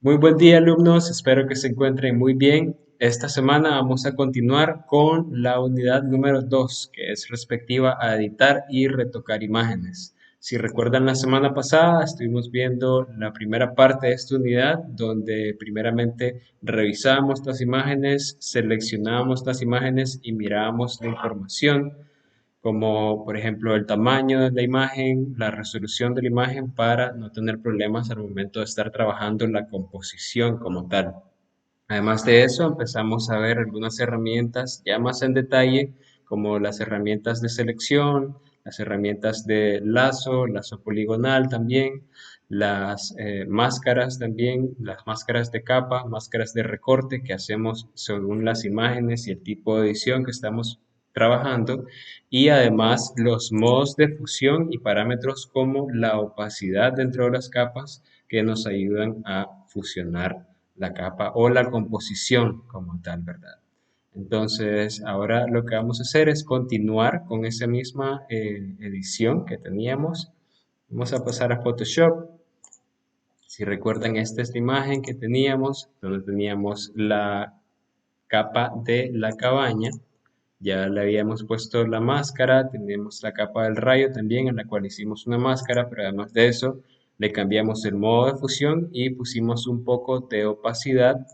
Muy buen día, alumnos. Espero que se encuentren muy bien. Esta semana vamos a continuar con la unidad número 2, que es respectiva a editar y retocar imágenes. Si recuerdan, la semana pasada estuvimos viendo la primera parte de esta unidad, donde primeramente revisábamos las imágenes, seleccionábamos las imágenes y mirábamos la información como por ejemplo el tamaño de la imagen, la resolución de la imagen para no tener problemas al momento de estar trabajando en la composición como tal. Además de eso, empezamos a ver algunas herramientas ya más en detalle, como las herramientas de selección, las herramientas de lazo, lazo poligonal también, las máscaras también, las máscaras de capa, máscaras de recorte que hacemos según las imágenes y el tipo de edición que estamos trabajando, y además los modos de fusión y parámetros como la opacidad dentro de las capas que nos ayudan a fusionar la capa o la composición como tal, ¿verdad? Entonces, ahora lo que vamos a hacer es continuar con esa misma edición que teníamos. Vamos a pasar a Photoshop. Si recuerdan, esta es la imagen que teníamos, donde teníamos la capa de la cabaña. Ya le habíamos puesto la máscara, tenemos la capa del rayo también, en la cual hicimos una máscara, pero además de eso, le cambiamos el modo de fusión y pusimos un poco de opacidad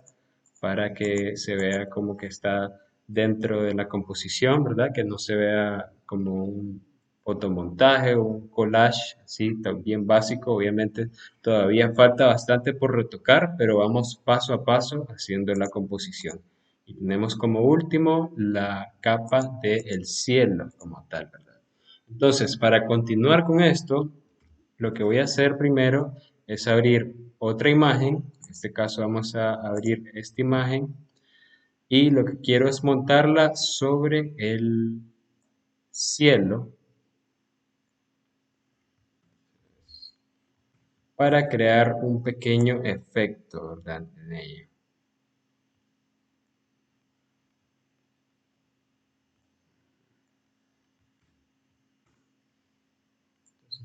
para que se vea como que está dentro de la composición, ¿verdad? Que no se vea como un fotomontaje o un collage, así también básico. Obviamente todavía falta bastante por retocar, pero vamos paso a paso haciendo la composición. Y tenemos como último la capa del cielo como tal, ¿verdad? Entonces, para continuar con esto, lo que voy a hacer primero es abrir otra imagen. En este caso vamos a abrir esta imagen y lo que quiero es montarla sobre el cielo para crear un pequeño efecto, ¿verdad? En ella.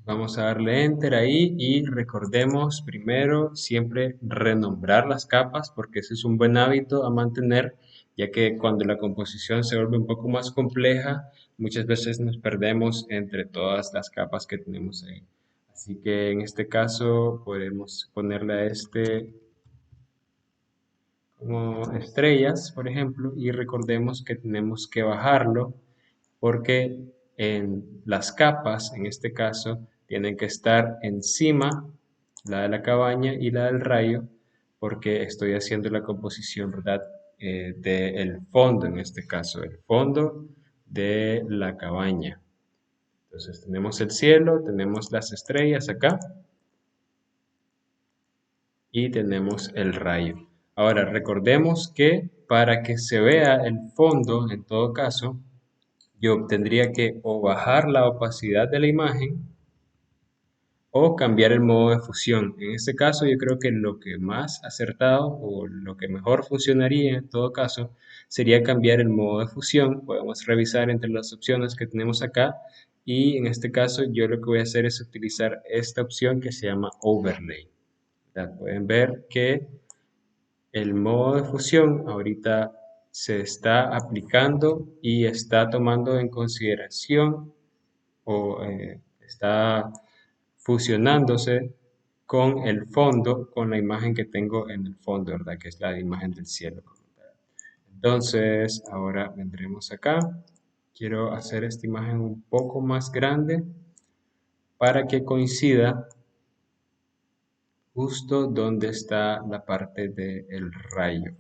Vamos a darle enter ahí y recordemos primero siempre renombrar las capas porque ese es un buen hábito a mantener, ya que cuando la composición se vuelve un poco más compleja, muchas veces nos perdemos entre todas las capas que tenemos ahí. Así que en este caso podemos ponerle a este como estrellas, por ejemplo, y recordemos que tenemos que bajarlo porque en las capas, en este caso, tienen que estar encima, la de la cabaña y la del rayo, porque estoy haciendo la composición, ¿verdad? Del fondo, en este caso, el fondo de la cabaña. Entonces tenemos el cielo, tenemos las estrellas acá y tenemos el rayo. Ahora recordemos que para que se vea el fondo, en todo caso, yo tendría que o bajar la opacidad de la imagen o cambiar el modo de fusión. En este caso, yo creo que lo que más acertado o lo que mejor funcionaría en todo caso sería cambiar el modo de fusión. Podemos revisar entre las opciones que tenemos acá y en este caso yo lo que voy a hacer es utilizar esta opción que se llama Overlay. Ya pueden ver que el modo de fusión ahorita se está aplicando y está tomando en consideración o está fusionándose con el fondo, con la imagen que tengo en el fondo, ¿verdad? Que es la imagen del cielo. Entonces, ahora vendremos acá. Quiero hacer esta imagen un poco más grande para que coincida justo donde está la parte del rayo.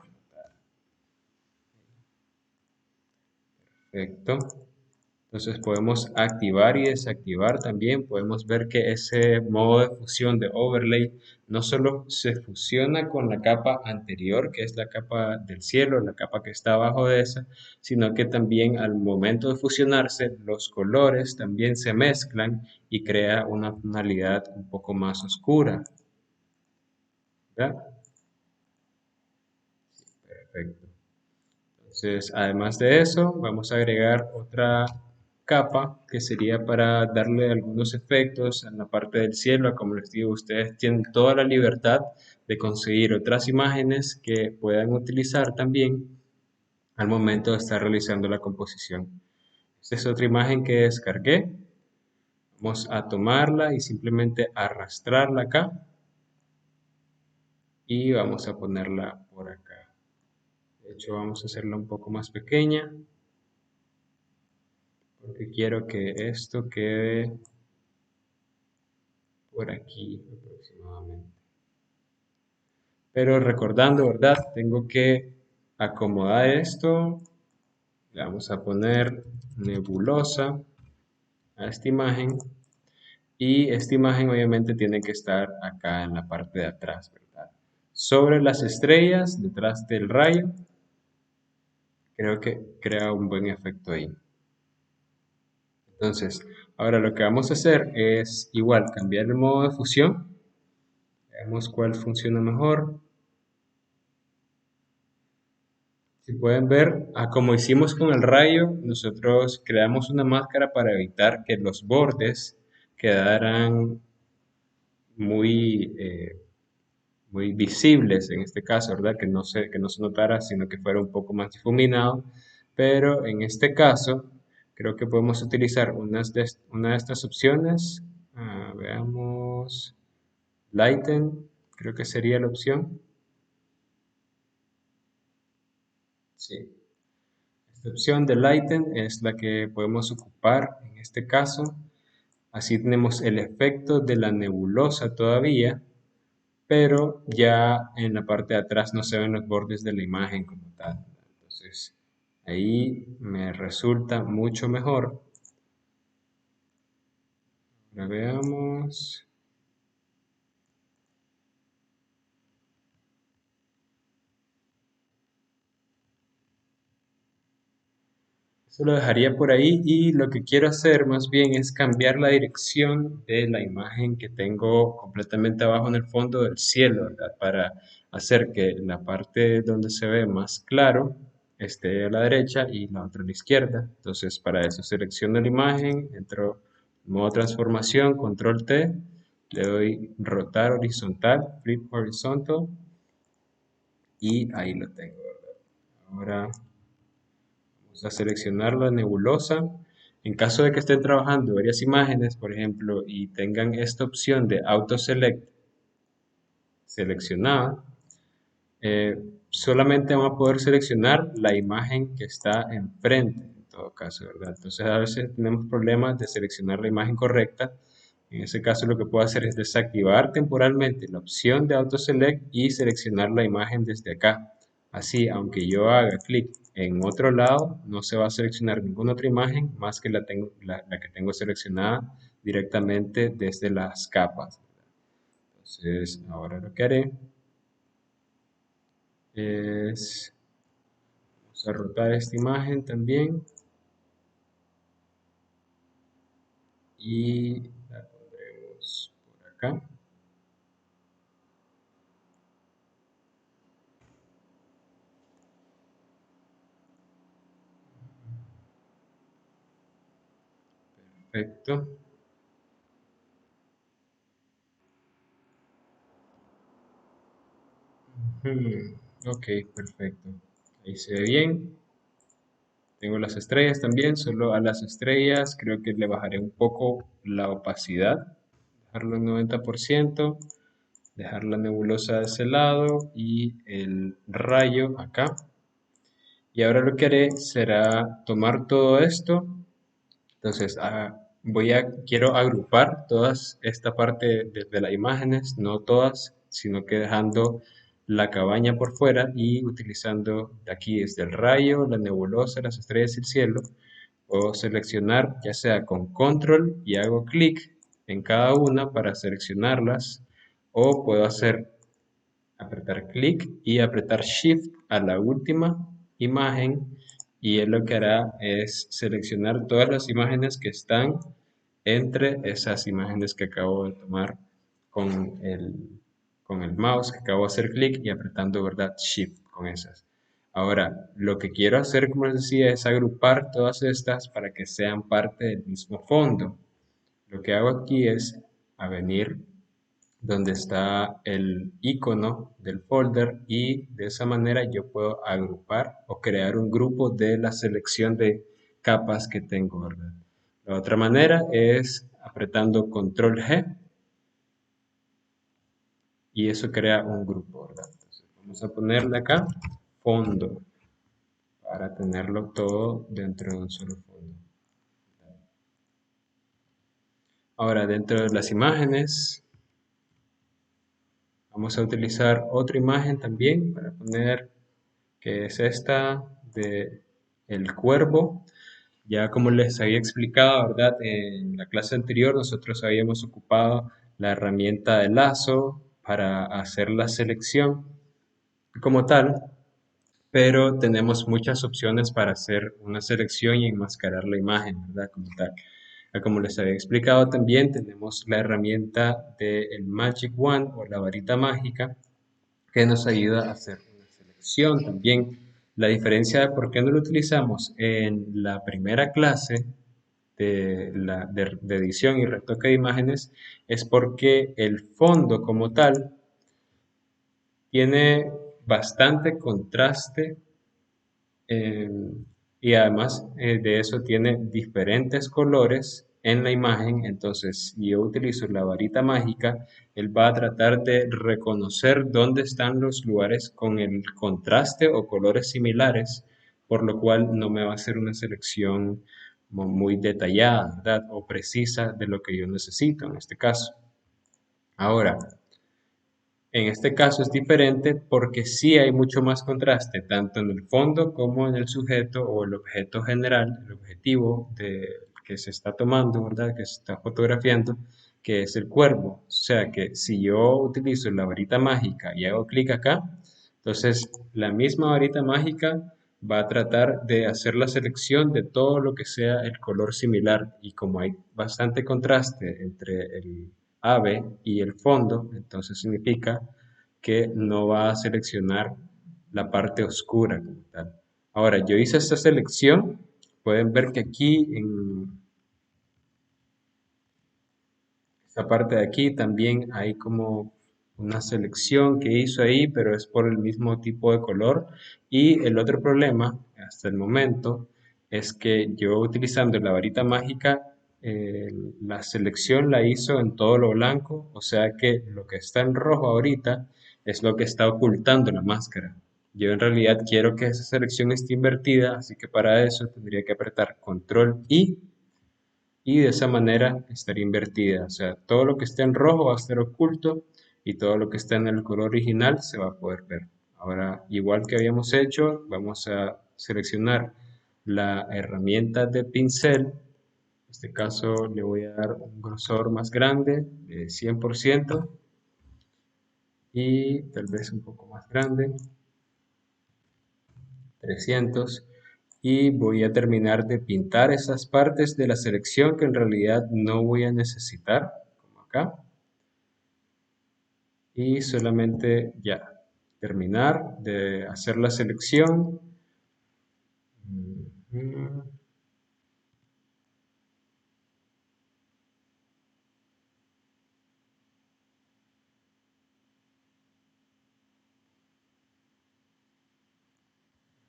Perfecto. Entonces podemos activar y desactivar también. Podemos ver que ese modo de fusión de overlay no solo se fusiona con la capa anterior, que es la capa del cielo, la capa que está abajo de esa, sino que también al momento de fusionarse los colores también se mezclan y crea una tonalidad un poco más oscura, ¿verdad? Perfecto. Entonces, además de eso, vamos a agregar otra capa, que sería para darle algunos efectos en la parte del cielo. Como les digo, ustedes tienen toda la libertad de conseguir otras imágenes que puedan utilizar también al momento de estar realizando la composición. Esta es otra imagen que descargué. Vamos a tomarla y simplemente arrastrarla acá y vamos a ponerla por acá. De hecho, vamos a hacerla un poco más pequeña porque quiero que esto quede por aquí aproximadamente. Pero recordando, ¿verdad? Tengo que acomodar esto. Le vamos a poner nebulosa a esta imagen. Y esta imagen obviamente tiene que estar acá en la parte de atrás, ¿verdad? Sobre las estrellas, detrás del rayo. Creo que crea un buen efecto ahí. Entonces, ahora lo que vamos a hacer es igual cambiar el modo de fusión. Veamos cuál funciona mejor. Si pueden ver, como hicimos con el rayo, nosotros creamos una máscara para evitar que los bordes quedaran muy, muy visibles en este caso, ¿verdad? Que no se notara, sino que fuera un poco más difuminado. Pero en este caso, creo que podemos utilizar una de estas opciones. Veamos, Lighten, creo que sería la opción. Sí. Esta opción de Lighten es la que podemos ocupar en este caso. Así tenemos el efecto de la nebulosa todavía, pero ya en la parte de atrás no se ven los bordes de la imagen como tal. Entonces, ahí me resulta mucho mejor. Ahora veamos. Eso lo dejaría por ahí y lo que quiero hacer más bien es cambiar la dirección de la imagen que tengo completamente abajo en el fondo del cielo, ¿verdad? Para hacer que la parte donde se ve más claro esté a la derecha y la otra a la izquierda. Entonces para eso selecciono la imagen, entro en modo transformación, control T, le doy rotar horizontal, flip horizontal y ahí lo tengo, ¿verdad? Ahora vamos a seleccionar la nebulosa. En caso de que estén trabajando varias imágenes, por ejemplo, y tengan esta opción de Auto Select seleccionada, solamente van a poder seleccionar la imagen que está enfrente, en todo caso, ¿verdad? Entonces a veces tenemos problemas de seleccionar la imagen correcta. En ese caso lo que puedo hacer es desactivar temporalmente la opción de Auto Select y seleccionar la imagen desde acá. Así, aunque yo haga clic en otro lado, no se va a seleccionar ninguna otra imagen más que la que tengo seleccionada directamente desde las capas. Entonces, ahora lo que haré es, vamos a rotar esta imagen también y la pondremos por acá. Perfecto. Ok, perfecto. Ahí se ve bien. Tengo las estrellas también. Solo a las estrellas creo que le bajaré un poco la opacidad. Dejarlo en 90%. Dejar la nebulosa de ese lado y el rayo acá. Y ahora lo que haré será tomar todo esto. Entonces, quiero agrupar todas esta parte de las imágenes, no todas, sino que dejando la cabaña por fuera y utilizando de aquí desde el rayo, la nebulosa, las estrellas y el cielo. Puedo seleccionar ya sea con control y hago clic en cada una para seleccionarlas, o puedo apretar clic y apretar shift a la última imagen, y él lo que hará es seleccionar todas las imágenes que están entre esas imágenes que acabo de tomar con el, con el mouse, que acabo de hacer clic y apretando, ¿verdad? Shift con esas. Ahora, lo que quiero hacer, como les decía, es agrupar todas estas para que sean parte del mismo fondo. Lo que hago aquí es a venir donde está el icono del folder y de esa manera yo puedo agrupar o crear un grupo de la selección de capas que tengo, ¿verdad? La otra manera es apretando control G y eso crea un grupo, ¿verdad? Entonces, vamos a ponerle acá fondo para tenerlo todo dentro de un solo fondo. Ahora, dentro de las imágenes, vamos a utilizar otra imagen también para poner que es esta de el cuervo. Ya como les había explicado, ¿verdad? En la clase anterior nosotros habíamos ocupado la herramienta de lazo para hacer la selección como tal, pero tenemos muchas opciones para hacer una selección y enmascarar la imagen, ¿verdad? Como tal. Como les había explicado también, tenemos la herramienta del Magic Wand o la varita mágica que nos ayuda a hacer una selección. También la diferencia de por qué no lo utilizamos en la primera clase de edición y retoque de imágenes es porque el fondo como tal tiene bastante contraste eh, y además de eso tiene diferentes colores en la imagen. Entonces, si yo utilizo la varita mágica, él va a tratar de reconocer dónde están los lugares con el contraste o colores similares, por lo cual no me va a hacer una selección muy detallada, ¿verdad? O precisa de lo que yo necesito en este caso. Ahora, en este caso es diferente porque sí hay mucho más contraste, tanto en el fondo como en el sujeto o el objeto general, el objetivo que se está tomando, ¿verdad? Que se está fotografiando, que es el cuervo. O sea que si yo utilizo la varita mágica y hago clic acá, entonces la misma varita mágica va a tratar de hacer la selección de todo lo que sea el color similar. Y como hay bastante contraste entre el ave y el fondo, entonces significa que no va a seleccionar la parte oscura como tal. Ahora, yo hice esta selección, pueden ver que aquí en esta parte de aquí también hay como una selección que hizo ahí, pero es por el mismo tipo de color. Y el otro problema, hasta el momento, es que yo utilizando la varita mágica, eh, la selección la hizo en todo lo blanco, o sea que lo que está en rojo ahorita es lo que está ocultando la máscara. Yo en realidad quiero que esa selección esté invertida, así que para eso tendría que apretar Control I y de esa manera estaría invertida. O sea, todo lo que esté en rojo va a estar oculto y todo lo que está en el color original se va a poder ver. Ahora, igual que habíamos hecho, vamos a seleccionar la herramienta de pincel. En este caso le voy a dar un grosor más grande de 100% y tal vez un poco más grande, 300. Y voy a terminar de pintar esas partes de la selección que en realidad no voy a necesitar, como acá. Y solamente ya terminar de hacer la selección. Ujú.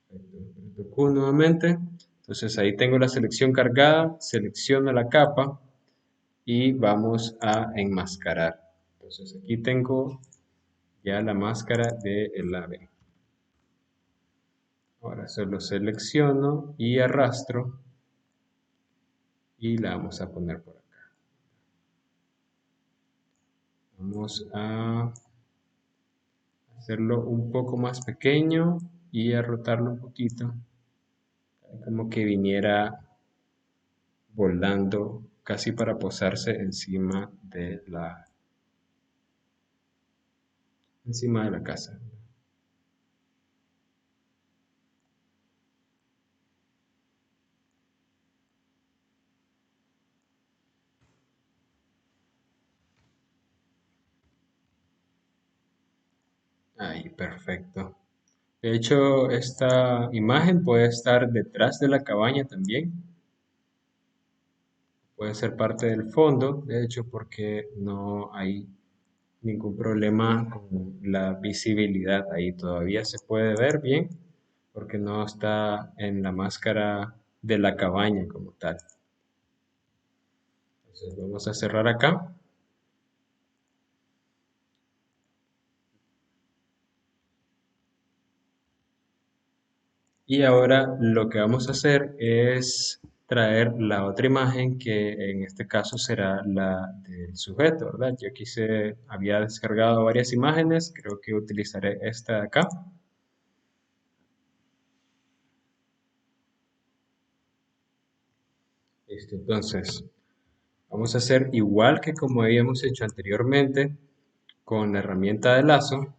Perfecto. Q nuevamente. Entonces ahí tengo la selección cargada, selecciono la capa y vamos a enmascarar. Entonces aquí tengo ya la máscara del ave. Ahora solo selecciono y arrastro y la vamos a poner por acá. Vamos a hacerlo un poco más pequeño y a rotarlo un poquito, como que viniera volando casi para posarse encima de la casa. Ahí, perfecto. De hecho, esta imagen puede estar detrás de la cabaña también. Puede ser parte del fondo, de hecho, porque no hay ningún problema con la visibilidad. Ahí todavía se puede ver bien, porque no está en la máscara de la cabaña como tal. Entonces vamos a cerrar acá. Y ahora lo que vamos a hacer es traer la otra imagen que en este caso será la del sujeto, ¿verdad? Yo había descargado varias imágenes, creo que utilizaré esta de acá. Listo, entonces vamos a hacer igual que como habíamos hecho anteriormente con la herramienta de lazo.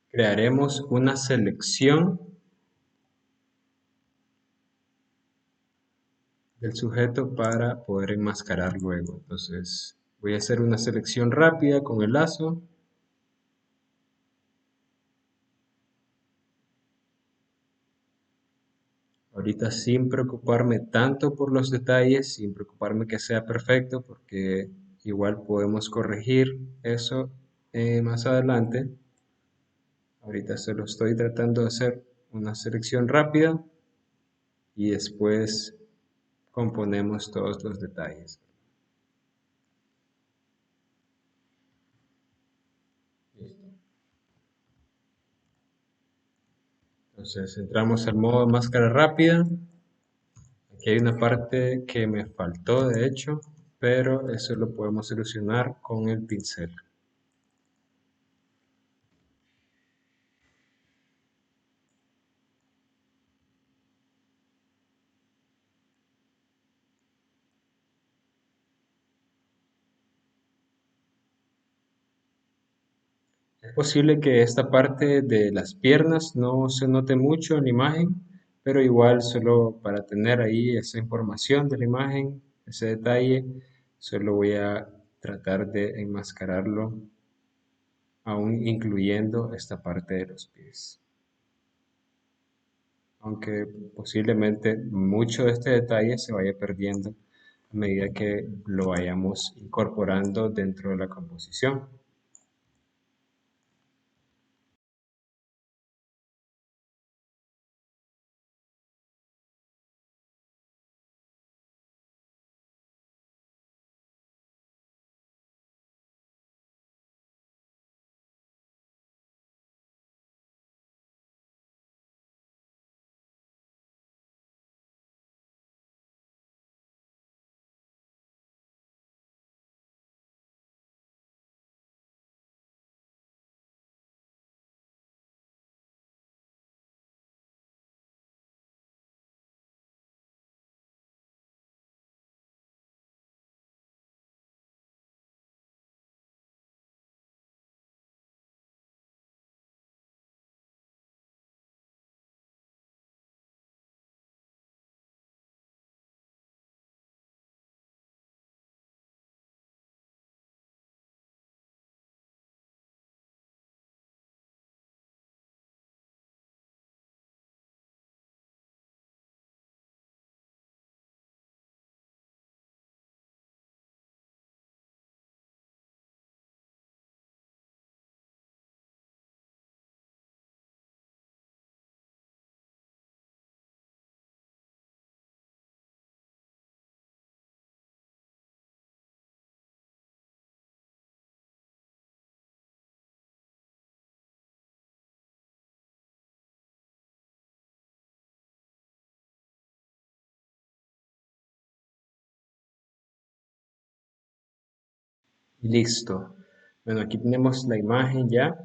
Crearemos una selección del sujeto para poder enmascarar luego. Entonces voy a hacer una selección rápida con el lazo. Ahorita sin preocuparme tanto por los detalles, sin preocuparme que sea perfecto, porque igual podemos corregir eso más adelante. Ahorita solo estoy tratando de hacer una selección rápida y después componemos todos los detalles. Listo. Entonces entramos al modo máscara rápida. Aquí hay una parte que me faltó de hecho, pero eso lo podemos solucionar con el pincel. Es posible que esta parte de las piernas no se note mucho en la imagen, pero igual solo para tener ahí esa información de la imagen, ese detalle, solo voy a tratar de enmascararlo, aún incluyendo esta parte de los pies. Aunque posiblemente mucho de este detalle se vaya perdiendo a medida que lo vayamos incorporando dentro de la composición. Listo. Bueno, aquí tenemos la imagen ya.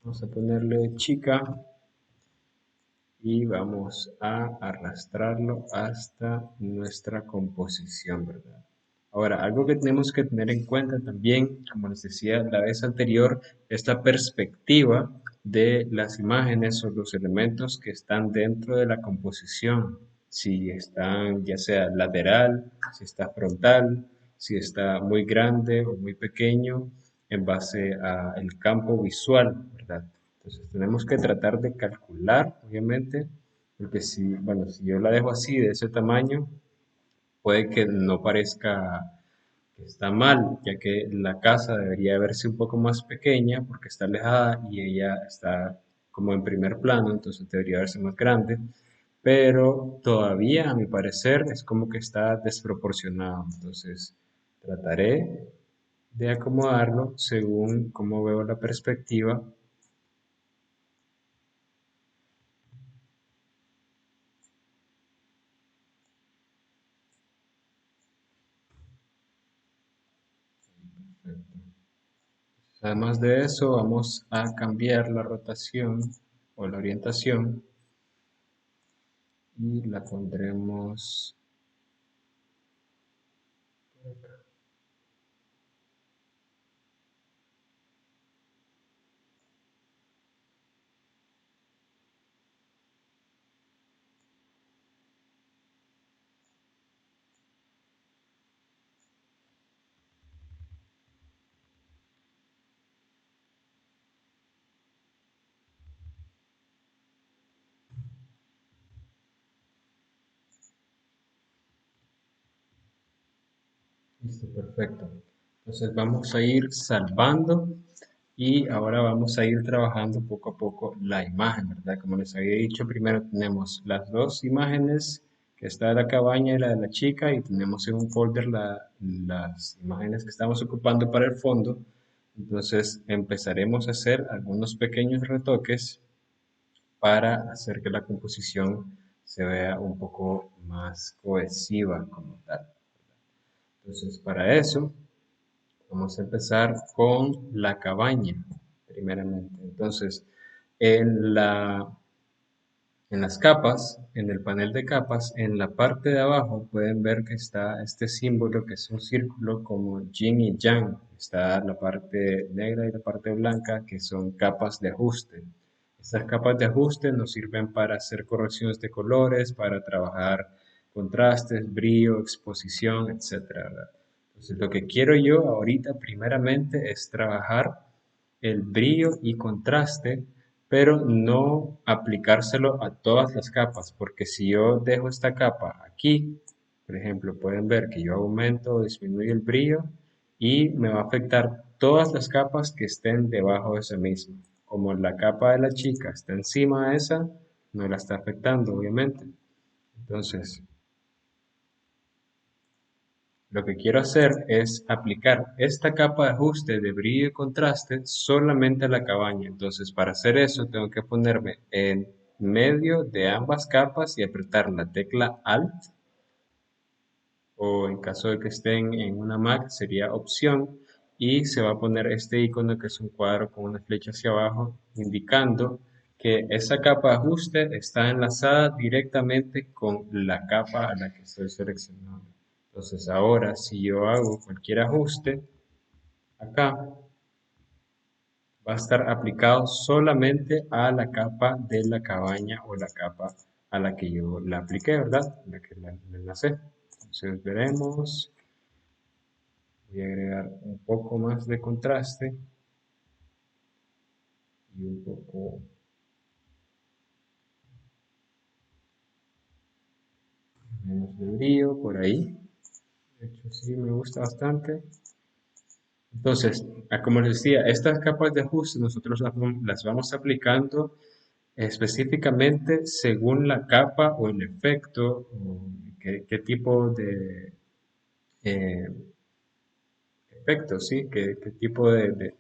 Vamos a ponerle chica y vamos a arrastrarlo hasta nuestra composición, ¿verdad? Ahora, algo que tenemos que tener en cuenta también, como les decía la vez anterior, esta perspectiva de las imágenes o los elementos que están dentro de la composición. si están ya sea lateral, si está frontal, si está muy grande o muy pequeño, en base al campo visual, ¿verdad? Entonces tenemos que tratar de calcular, obviamente, porque si, bueno, si yo la dejo así, de ese tamaño, puede que no parezca que está mal, ya que la casa debería verse un poco más pequeña porque está alejada y ella está como en primer plano, entonces debería verse más grande, pero todavía a mi parecer es como que está desproporcionado, entonces trataré de acomodarlo según cómo veo la perspectiva. Además de eso, vamos a cambiar la rotación o la orientación y la pondremos. Listo, perfecto. Entonces vamos a ir salvando y ahora vamos a ir trabajando poco a poco la imagen, ¿verdad? Como les había dicho, primero tenemos las dos imágenes, que está de la cabaña y la de la chica, y tenemos en un folder las imágenes que estamos ocupando para el fondo. Entonces empezaremos a hacer algunos pequeños retoques para hacer que la composición se vea un poco más cohesiva como tal. Entonces, para eso, vamos a empezar con la cabaña, primeramente. Entonces, en en las capas, en el panel de capas, en la parte de abajo pueden ver que está este símbolo que es un círculo como yin y yang. Está la parte negra y la parte blanca que son capas de ajuste. Estas capas de ajuste nos sirven para hacer correcciones de colores, para trabajar contrastes, brillo, exposición, etcétera, ¿verdad? Entonces, lo que quiero yo ahorita primeramente es trabajar el brillo y contraste, pero no aplicárselo a todas las capas, porque si yo dejo esta capa aquí, por ejemplo, pueden ver que yo aumento o disminuyo el brillo y me va a afectar todas las capas que estén debajo de esa misma. Como la capa de la chica está encima de esa, no la está afectando, obviamente. Entonces, lo que quiero hacer es aplicar esta capa de ajuste de brillo y contraste solamente a la cabaña. Entonces, para hacer eso, tengo que ponerme en medio de ambas capas y apretar la tecla Alt, o en caso de que estén en una Mac sería Opción, y se va a poner este icono que es un cuadro con una flecha hacia abajo indicando que esa capa de ajuste está enlazada directamente con la capa a la que estoy seleccionando. Entonces ahora si yo hago cualquier ajuste acá, va a estar aplicado solamente a la capa de la cabaña o la capa a la que yo la apliqué, ¿verdad? La que la enlacé. Entonces veremos. Voy a agregar un poco más de contraste y un poco menos de brillo por ahí. De hecho, sí, me gusta bastante. Entonces, como les decía, estas capas de ajuste nosotros las vamos aplicando específicamente según la capa o el efecto, o qué tipo de eh, efecto, ¿sí? Qué tipo de-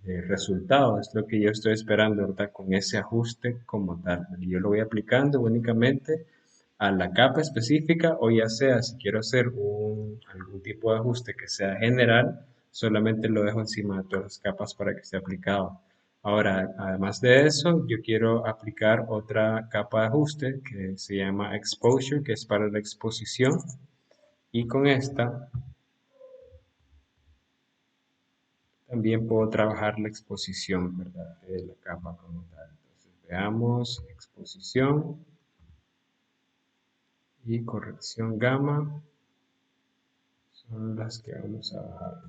de resultado es lo que yo estoy esperando, ¿verdad? Con ese ajuste como tal. Y yo lo voy aplicando únicamente a la capa específica o ya sea si quiero hacer algún tipo de ajuste que sea general, solamente lo dejo encima de todas las capas para que esté aplicado. Ahora, además de eso, yo quiero aplicar otra capa de ajuste que se llama Exposure, que es para la exposición. Y con esta también puedo trabajar la exposición, ¿verdad? De la capa como tal. Entonces, veamos exposición. y corrección gamma son las que vamos a bajar.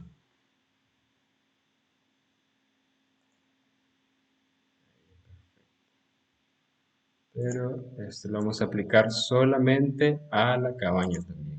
Pero esto lo vamos a aplicar solamente a la cabaña también.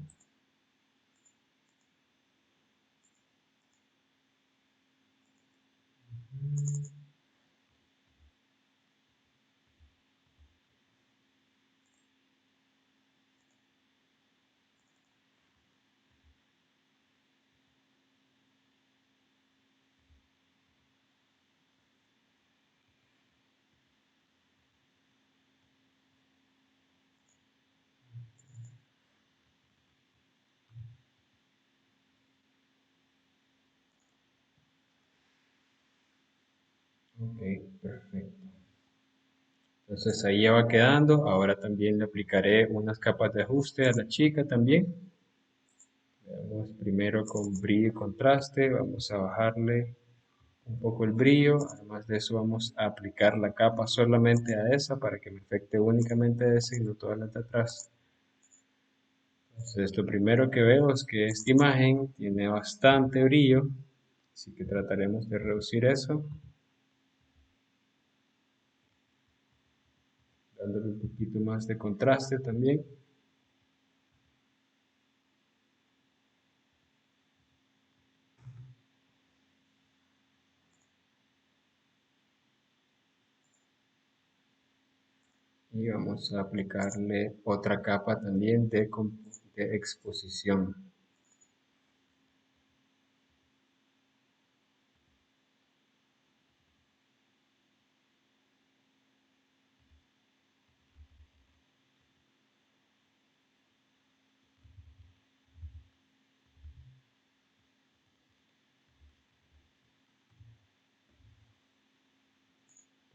Ok, perfecto. Entonces ahí ya va quedando. Ahora también le aplicaré unas capas de ajuste a la chica también. Veamos primero con brillo y contraste. Vamos a bajarle un poco el brillo. Además de eso vamos a aplicar la capa solamente a esa para que me afecte únicamente esa y no todas las de atrás. Entonces lo primero que veo es que esta imagen tiene bastante brillo. Así que trataremos de reducir eso, dándole un poquito más de contraste también. Y vamos a aplicarle otra capa también de exposición.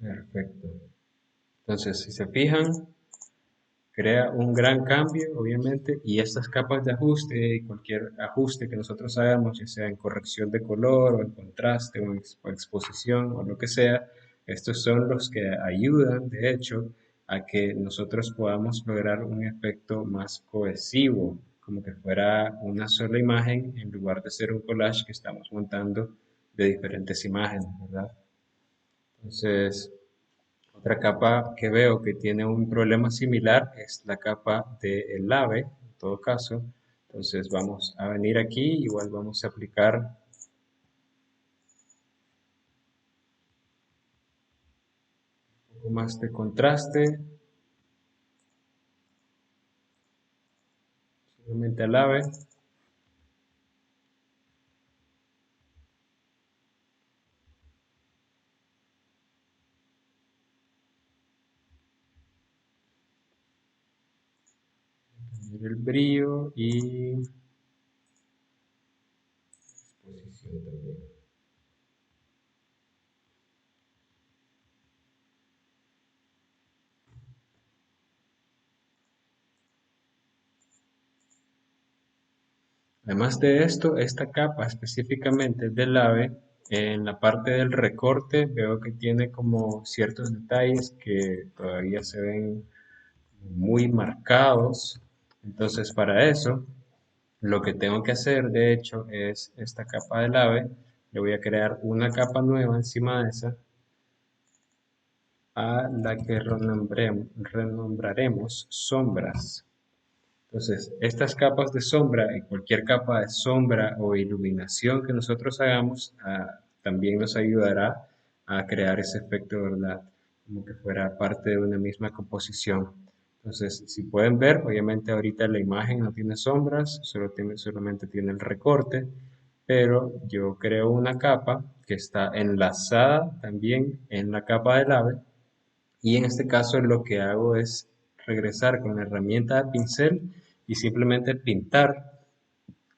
Perfecto. Entonces, si se fijan, crea un gran cambio, obviamente, y estas capas de ajuste y cualquier ajuste que nosotros hagamos, ya sea en corrección de color o en contraste o exposición o lo que sea, estos son los que ayudan, de hecho, a que nosotros podamos lograr un efecto más cohesivo, como que fuera una sola imagen en lugar de ser un collage que estamos montando de diferentes imágenes, ¿verdad? Entonces, otra capa que veo que tiene un problema similar es la capa del ave, en todo caso. Entonces vamos a venir aquí, igual vamos a aplicar un poco más de contraste, solamente al ave. El brillo y exposición también. Además de esto, esta capa específicamente del ave, en la parte del recorte veo que tiene como ciertos detalles que todavía se ven muy marcados. Entonces, para eso, lo que tengo que hacer, de hecho, es esta capa del ave. Le voy a crear una capa nueva encima de esa, a la que renombraremos sombras. Entonces, estas capas de sombra y cualquier capa de sombra o iluminación que nosotros hagamos, también nos ayudará a crear ese efecto, ¿verdad? Como que fuera parte de una misma composición. Entonces, si pueden ver, obviamente ahorita la imagen no tiene sombras, solamente tiene el recorte, pero yo creo una capa que está enlazada también en la capa del ave y en este caso lo que hago es regresar con la herramienta de pincel y simplemente pintar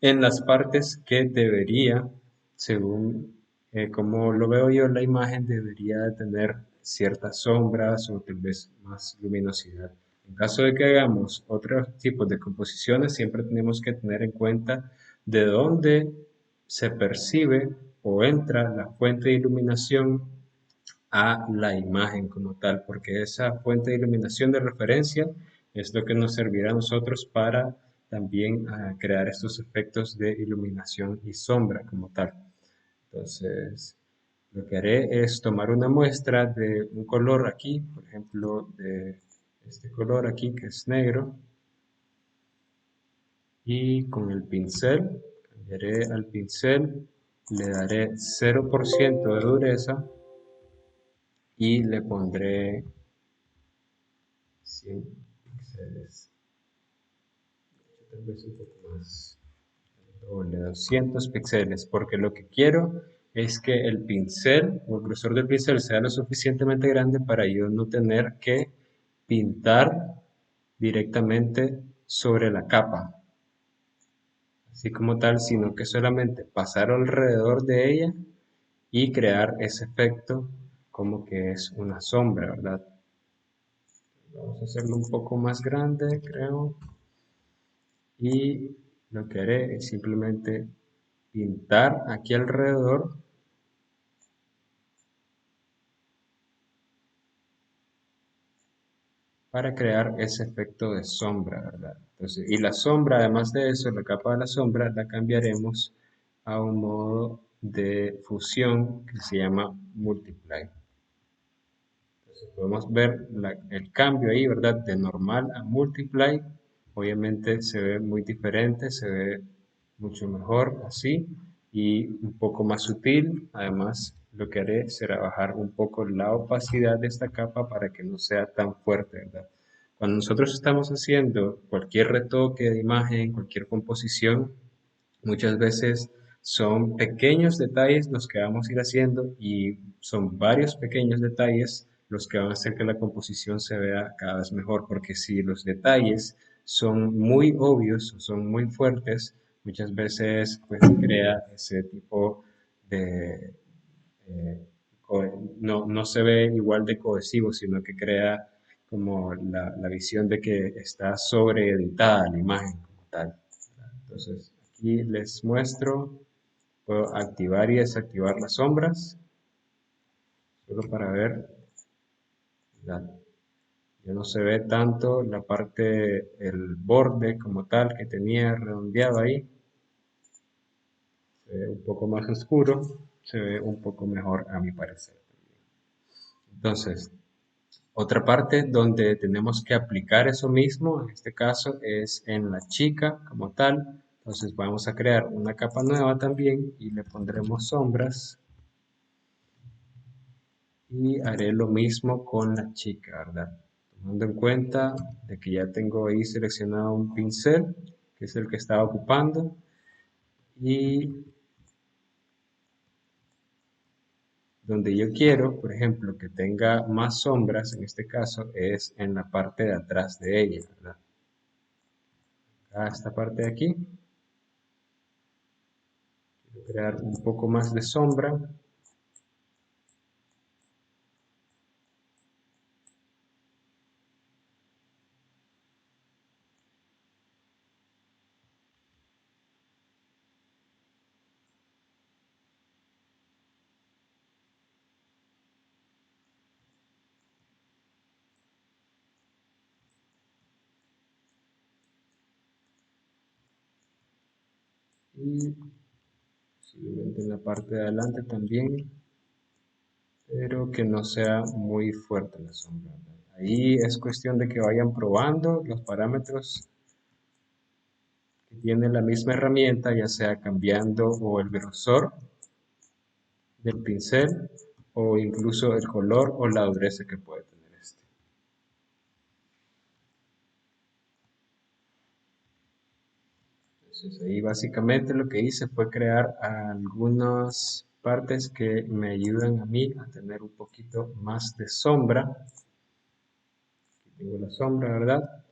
en las partes que debería, según como lo veo yo en la imagen, debería de tener ciertas sombras o tal vez más luminosidad. En caso de que hagamos otros tipos de composiciones, siempre tenemos que tener en cuenta de dónde se percibe o entra la fuente de iluminación a la imagen como tal, porque esa fuente de iluminación de referencia es lo que nos servirá a nosotros para también crear estos efectos de iluminación y sombra como tal. Entonces, lo que haré es tomar una muestra de un color aquí, por ejemplo, de este color aquí que es negro, y con el pincel, cambiaré al pincel, le daré 0% de dureza y le pondré 100 píxeles, tal vez un poco más, o de 200 píxeles, porque lo que quiero es que el pincel o el grosor del pincel sea lo suficientemente grande para yo no tener que pintar directamente sobre la capa, así como tal, sino que solamente pasar alrededor de ella y crear ese efecto como que es una sombra, ¿verdad? Vamos a hacerlo un poco más grande, creo. Y lo que haré es simplemente pintar aquí alrededor para crear ese efecto de sombra, ¿verdad? Entonces, y la sombra, además de eso, la capa de la sombra la cambiaremos a un modo de fusión que se llama Multiply. Entonces, podemos ver el cambio ahí, ¿verdad? De normal a Multiply. Obviamente se ve muy diferente, se ve mucho mejor así y un poco más sutil. Además, lo que haré será bajar un poco la opacidad de esta capa para que no sea tan fuerte, ¿verdad? Cuando nosotros estamos haciendo cualquier retoque de imagen, cualquier composición, muchas veces son pequeños detalles los que vamos a ir haciendo y son varios pequeños detalles los que van a hacer que la composición se vea cada vez mejor, porque si los detalles son muy obvios, son muy fuertes, muchas veces pues crea ese tipo de, eh, no se ve igual de cohesivo, sino que crea como la visión de que está sobreeditada la imagen como tal. Entonces, aquí les muestro, puedo activar y desactivar las sombras, solo para ver, ya, ya no se ve tanto la parte, el borde como tal que tenía redondeado ahí, se ve un poco más oscuro, se ve un poco mejor a mi parecer. Entonces, otra parte donde tenemos que aplicar eso mismo, en este caso es en la chica como tal. Entonces vamos a crear una capa nueva también y le pondremos sombras. Y haré lo mismo con la chica, ¿verdad? Tomando en cuenta de que ya tengo ahí seleccionado un pincel, que es el que estaba ocupando. Y donde yo quiero, por ejemplo, que tenga más sombras, en este caso, es en la parte de atrás de ella, ¿verdad? Acá, esta parte de aquí. Quiero crear un poco más de sombra. Y posiblemente en la parte de adelante también, pero que no sea muy fuerte la sombra, ¿verdad? Ahí es cuestión de que vayan probando los parámetros que tiene la misma herramienta, ya sea cambiando o el grosor del pincel o incluso el color o la dureza que puede tener este. Entonces ahí básicamente lo que hice fue crear algunas partes que me ayudan a mí a tener un poquito más de sombra. Aquí tengo la sombra, ¿verdad?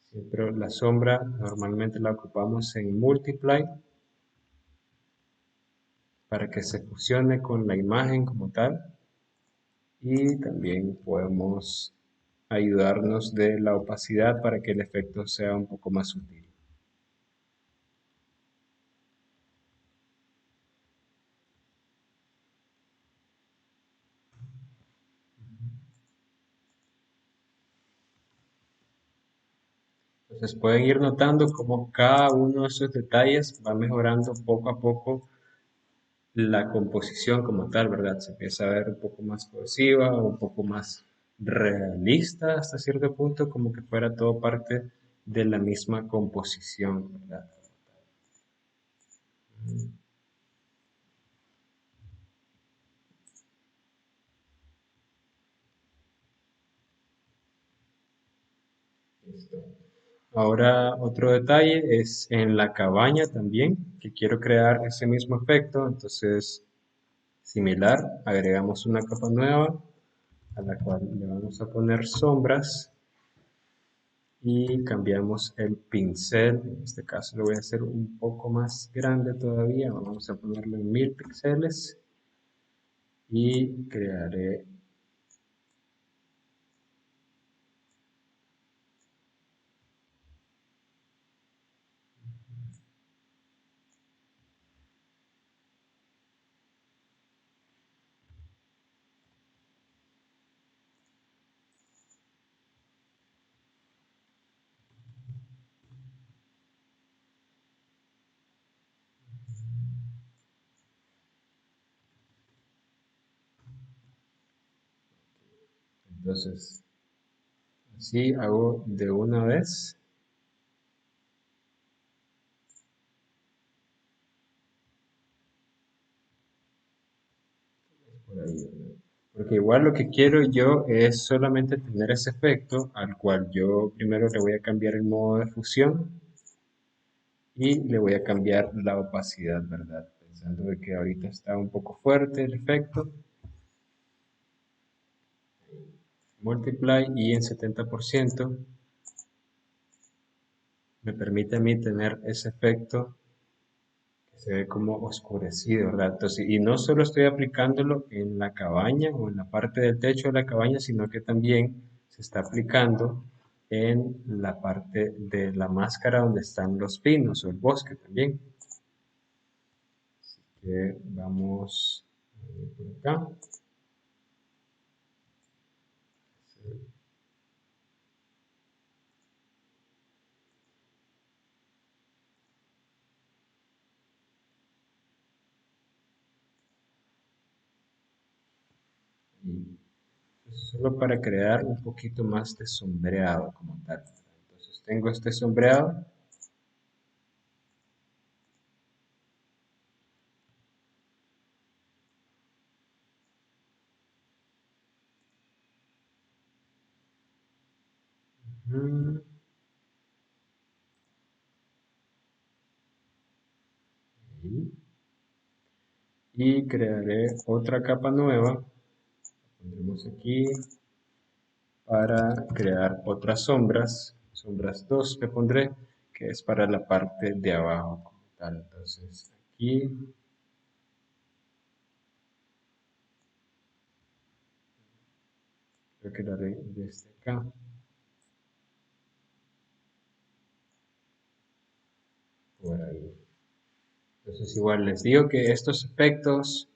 Siempre la sombra normalmente la ocupamos en Multiply para que se fusione con la imagen como tal. Y también podemos ayudarnos de la opacidad para que el efecto sea un poco más sutil. Entonces pueden ir notando cómo cada uno de esos detalles va mejorando poco a poco la composición como tal, ¿verdad? Se empieza a ver un poco más cohesiva, un poco más realista hasta cierto punto, como que fuera todo parte de la misma composición, ¿verdad? Listo. Ahora otro detalle es en la cabaña también, que quiero crear ese mismo efecto, entonces similar, agregamos una capa nueva a la cual le vamos a poner sombras y cambiamos el pincel. En este caso lo voy a hacer un poco más grande todavía, vamos a ponerlo en 1000 píxeles y crearé. Entonces así hago de una vez por ahí, ¿verdad? Porque igual lo que quiero yo es solamente tener ese efecto al cual yo primero le voy a cambiar el modo de fusión y le voy a cambiar la opacidad, ¿verdad? Pensando de que ahorita está un poco fuerte el efecto. Multiply y en 70% me permite a mí tener ese efecto que se ve como oscurecido, ¿verdad? Entonces, y no solo estoy aplicándolo en la cabaña o en la parte del techo de la cabaña, sino que también se está aplicando en la parte de la máscara donde están los pinos o el bosque también. Así que vamos a ver por acá. Y solo para crear un poquito más de sombreado como tal. Entonces tengo este sombreado y crearé otra capa nueva. Pondremos aquí para crear otras sombras. Sombras 2 le pondré, que es para la parte de abajo como tal. Entonces aquí creo que lo haré desde acá. Por ahí. Entonces igual les digo que estos efectos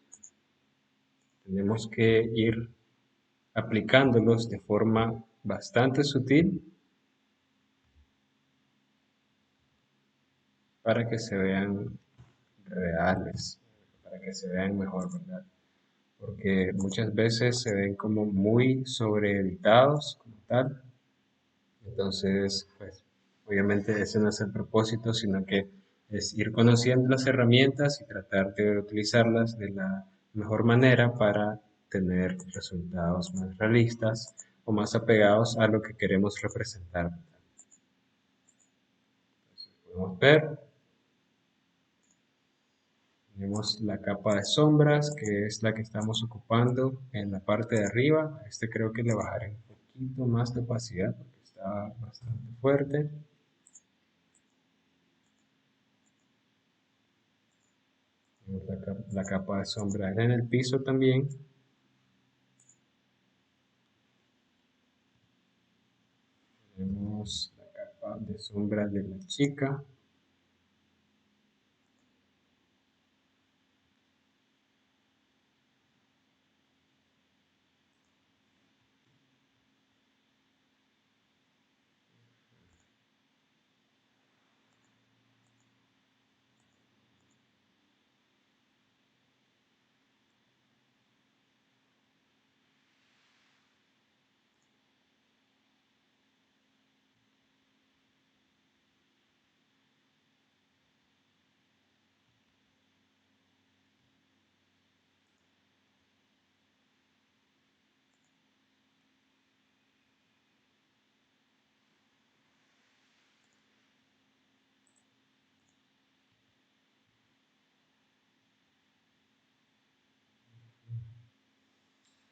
tenemos que ir aplicándolos de forma bastante sutil para que se vean reales, para que se vean mejor, ¿verdad? Porque muchas veces se ven como muy sobreeditados como tal. Entonces, pues obviamente ese no es el propósito, sino que es ir conociendo las herramientas y tratar de utilizarlas de la mejor manera para tener resultados más realistas o más apegados a lo que queremos representar. Entonces, podemos ver, tenemos la capa de sombras, que es la que estamos ocupando en la parte de arriba. Este creo que le bajaré un poquito más de opacidad porque está bastante fuerte. Tenemos la capa de sombra en el piso también. Tenemos la capa de sombra de la chica.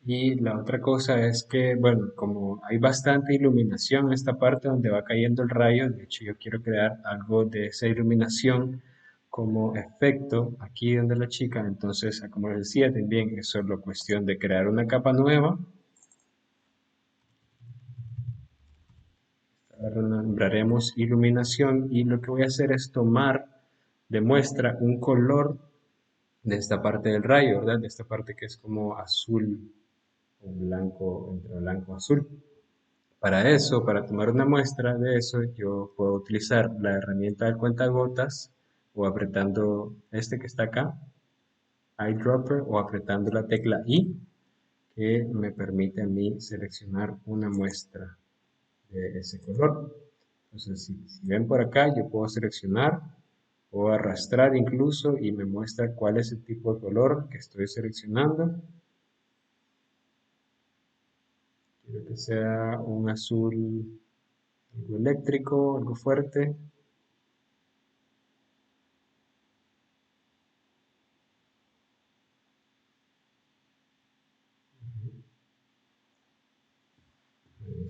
Y la otra cosa es que, bueno, como hay bastante iluminación en esta parte donde va cayendo el rayo, de hecho yo quiero crear algo de esa iluminación como efecto aquí donde la chica, entonces, como les decía, también es solo cuestión de crear una capa nueva, nombraremos iluminación y lo que voy a hacer es tomar de muestra un color de esta parte del rayo, ¿verdad? De esta parte que es como azul o blanco, entre blanco y azul. Para eso, para tomar una muestra de eso, yo puedo utilizar la herramienta del cuentagotas o apretando este que está acá, eyedropper, o apretando la tecla I, que me permite a mí seleccionar una muestra de ese color. Entonces, si ven por acá, yo puedo seleccionar o arrastrar incluso y me muestra cuál es el tipo de color que estoy seleccionando. Quiero que sea un azul algo eléctrico, algo fuerte.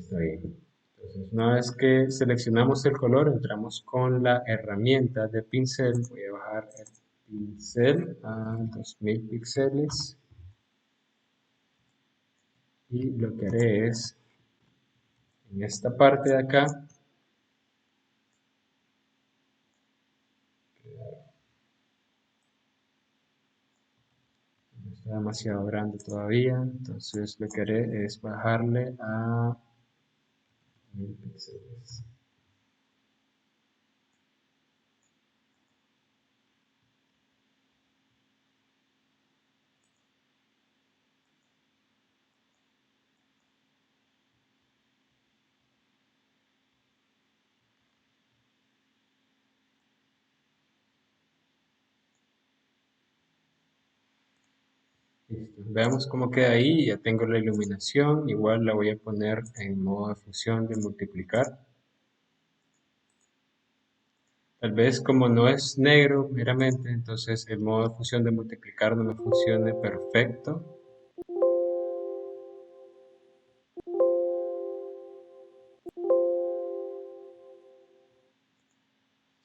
Está bien. Entonces, una vez que seleccionamos el color, entramos con la herramienta de pincel. Voy a bajar el pincel a 2000 píxeles. Y lo que haré es, en esta parte de acá, no está demasiado grande todavía, entonces lo que haré es bajarle a 1000 píxeles. Listo. Veamos cómo queda ahí. Ya tengo la iluminación. Igual la voy a poner en modo de fusión de multiplicar. Tal vez como no es negro meramente, entonces el modo de fusión de multiplicar no me funcione perfecto.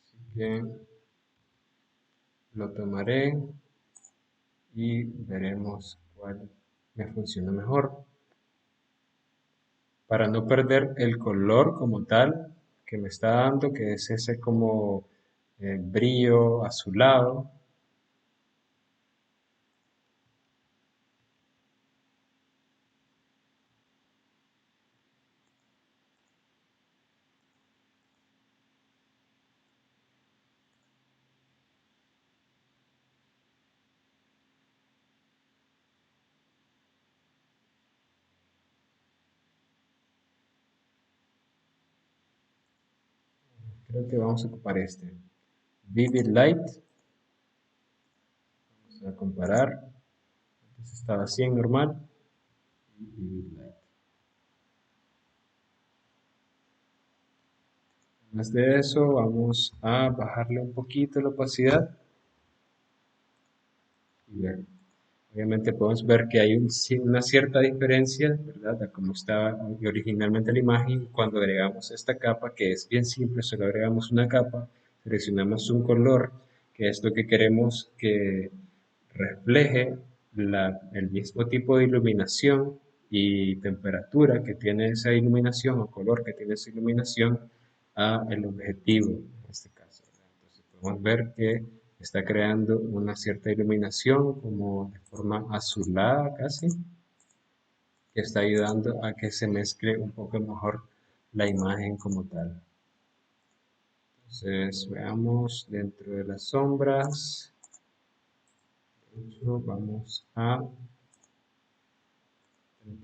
Así que lo tomaré y veremos cuál me funciona mejor. Para no perder el color como tal que me está dando, que es ese como brillo azulado. Creo que vamos a ocupar este. Vivid Light. Vamos a comparar. Antes estaba 100 normal. Y Vivid Light. Además de eso, vamos a bajarle un poquito la opacidad. Y ver. Obviamente podemos ver que hay una cierta diferencia, ¿verdad? A cómo estaba originalmente la imagen. Cuando agregamos esta capa, que es bien simple, solo agregamos una capa, seleccionamos un color, que es lo que queremos que refleje el mismo tipo de iluminación y temperatura que tiene esa iluminación o color que tiene esa iluminación a el objetivo, en este caso, ¿verdad? Entonces podemos ver que está creando una cierta iluminación como de forma azulada casi, que está ayudando a que se mezcle un poco mejor la imagen como tal. Entonces veamos dentro de las sombras, vamos a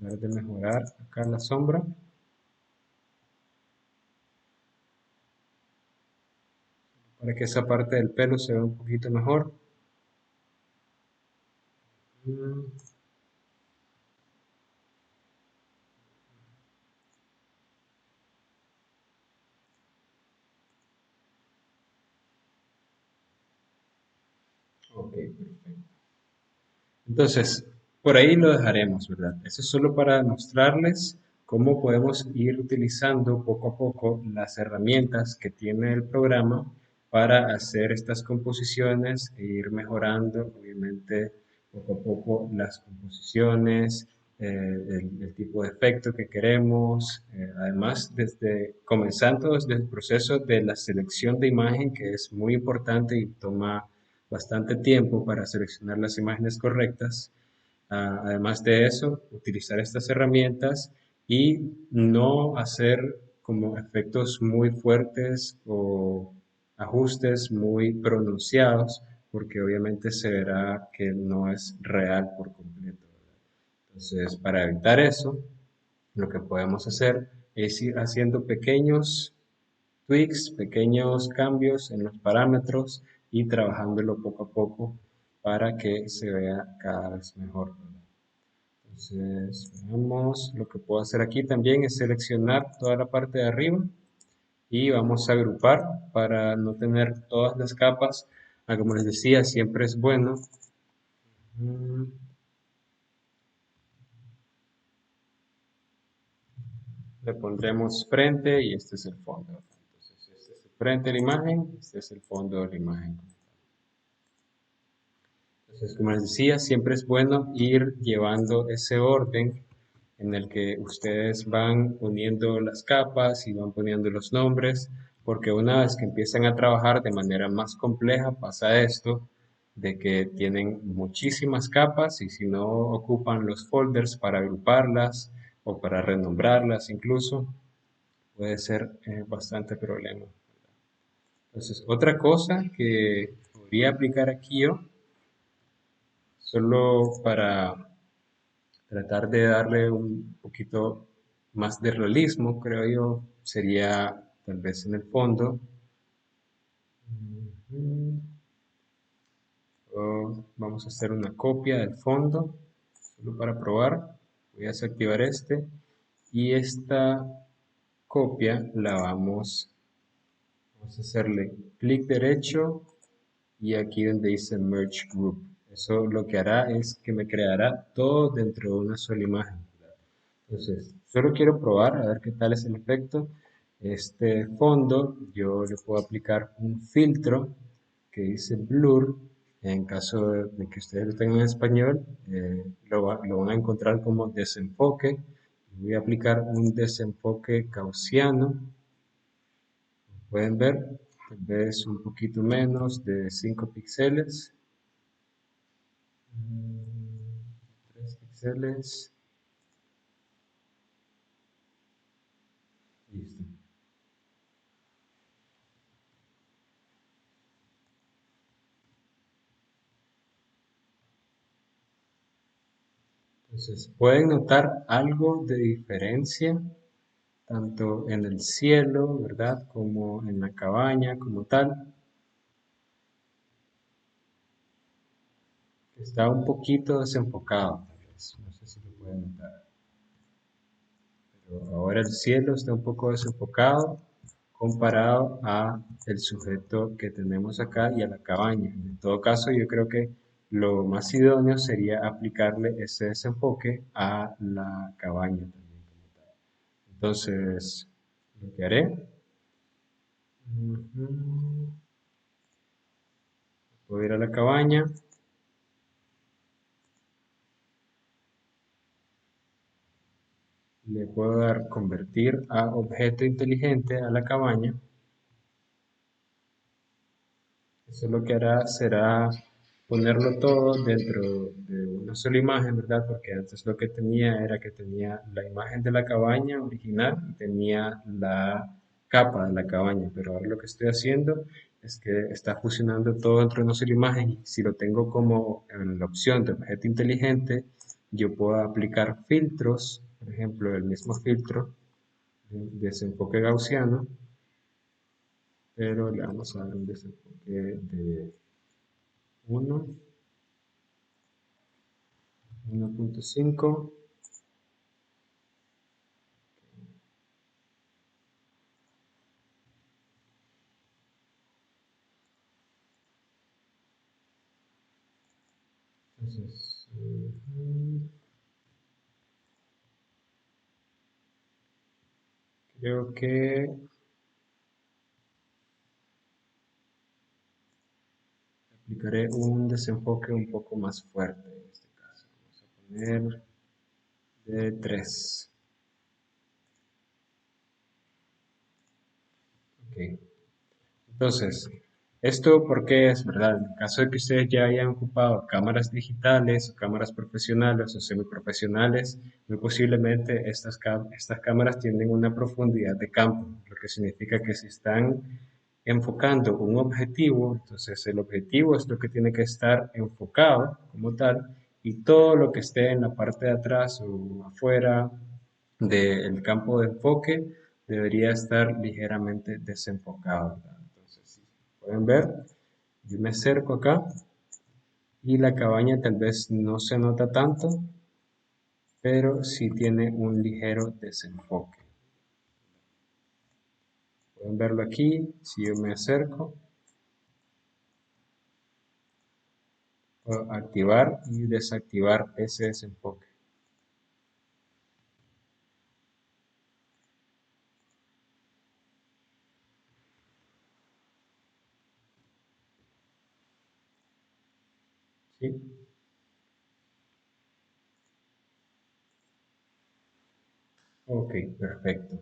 tratar de mejorar acá la sombra para que esa parte del pelo se vea un poquito mejor. Mm, ok, perfecto. Entonces, por ahí lo dejaremos, ¿verdad? Eso es solo para mostrarles cómo podemos ir utilizando poco a poco las herramientas que tiene el programa para hacer estas composiciones e ir mejorando, obviamente, poco a poco las composiciones, el tipo de efecto que queremos. Además, comenzando desde el proceso de la selección de imagen, que es muy importante y toma bastante tiempo para seleccionar las imágenes correctas. Además de eso, utilizar estas herramientas y no hacer como efectos muy fuertes o ajustes muy pronunciados, porque obviamente se verá que no es real por completo, ¿verdad? Entonces, para evitar eso, lo que podemos hacer es ir haciendo pequeños tweaks, pequeños cambios en los parámetros y trabajándolo poco a poco para que se vea cada vez mejor, ¿verdad? Entonces, veamos, lo que puedo hacer aquí también es seleccionar toda la parte de arriba y vamos a agrupar para no tener todas las capas. Como les decía, siempre es bueno. mm, Le pondremos frente y este es el fondo. Entonces, este es el frente de la imagen, este es el fondo de la imagen. Entonces, como les decía, siempre es bueno ir llevando ese orden en el que ustedes van uniendo las capas y van poniendo los nombres, porque una vez que empiezan a trabajar de manera más compleja, pasa esto, de que tienen muchísimas capas y si no ocupan los folders para agruparlas o para renombrarlas incluso, puede ser bastante problema. Entonces, otra cosa que podría aplicar aquí yo, solo para tratar de darle un poquito más de realismo, creo yo, sería tal vez en el fondo. Ujú. Vamos a hacer una copia del fondo, solo para probar. Voy a desactivar este y esta copia la vamos a hacerle clic derecho y aquí donde dice Merge Group. Eso lo que hará es que me creará todo dentro de una sola imagen. Entonces, solo quiero probar a ver qué tal es el efecto. Este fondo yo le puedo aplicar un filtro que dice Blur. En caso de que ustedes lo tengan en español, lo van a encontrar como desenfoque. Voy a aplicar un desenfoque gaussiano. Pueden ver, tal vez un poquito menos de 5 píxeles. 3 píxeles. Listo. Entonces, pueden notar algo de diferencia tanto en el cielo, ¿verdad? Como en la cabaña, como tal. Está un poquito desenfocado, tal vez. No sé si lo pueden notar. Pero ahora el cielo está un poco desenfocado comparado a el sujeto que tenemos acá y a la cabaña. En todo caso, yo creo que lo más idóneo sería aplicarle ese desenfoque a la cabaña también como tal. Entonces, lo que haré, ujú, voy a ir a la cabaña, le puedo dar convertir a objeto inteligente a la cabaña. Eso lo que hará será ponerlo todo dentro de una sola imagen, ¿verdad? Porque antes lo que tenía era que tenía la imagen de la cabaña original y tenía la capa de la cabaña, pero ahora lo que estoy haciendo es que está fusionando todo dentro de una sola imagen y si lo tengo como en la opción de objeto inteligente, yo puedo aplicar filtros, por ejemplo, el mismo filtro de desenfoque gaussiano, pero le vamos a dar un desenfoque de 1, 1.5. Entonces, Creo que aplicaré un desenfoque un poco más fuerte en este caso. Vamos a poner de 3. Ok. Entonces, esto porque es verdad, en caso de que ustedes ya hayan ocupado cámaras digitales, o cámaras profesionales o semiprofesionales, muy posiblemente estas cámaras tienen una profundidad de campo, lo que significa que si están enfocando un objetivo, entonces el objetivo es lo que tiene que estar enfocado como tal, y todo lo que esté en la parte de atrás o afuera del campo de enfoque debería estar ligeramente desenfocado, ¿verdad? Entonces, si pueden ver, yo me acerco acá y la cabaña tal vez no se nota tanto, pero sí tiene un ligero desenfoque. Pueden verlo aquí, si yo me acerco, puedo activar y desactivar ese desenfoque. ¿Sí? Ok, perfecto.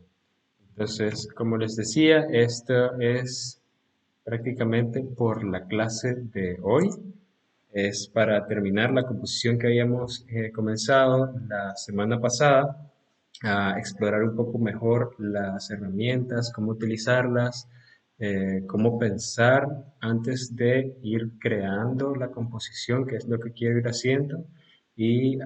Entonces, como les decía, esto es prácticamente por la clase de hoy. Es para terminar la composición que habíamos comenzado la semana pasada, a explorar un poco mejor las herramientas, cómo utilizarlas, cómo pensar antes de ir creando la composición, que es lo que quiero ir haciendo, y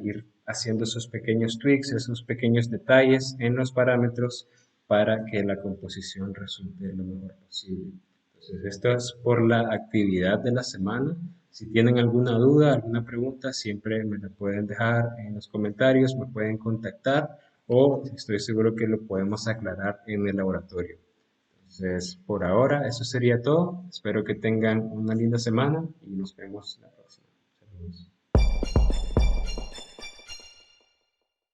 ir haciendo esos pequeños tweaks, esos pequeños detalles en los parámetros para que la composición resulte lo mejor posible. Entonces, esto es por la actividad de la semana. Si tienen alguna duda, alguna pregunta, siempre me la pueden dejar en los comentarios, me pueden contactar o estoy seguro que lo podemos aclarar en el laboratorio. Entonces, por ahora, eso sería todo. Espero que tengan una linda semana y nos vemos la próxima. Saludos.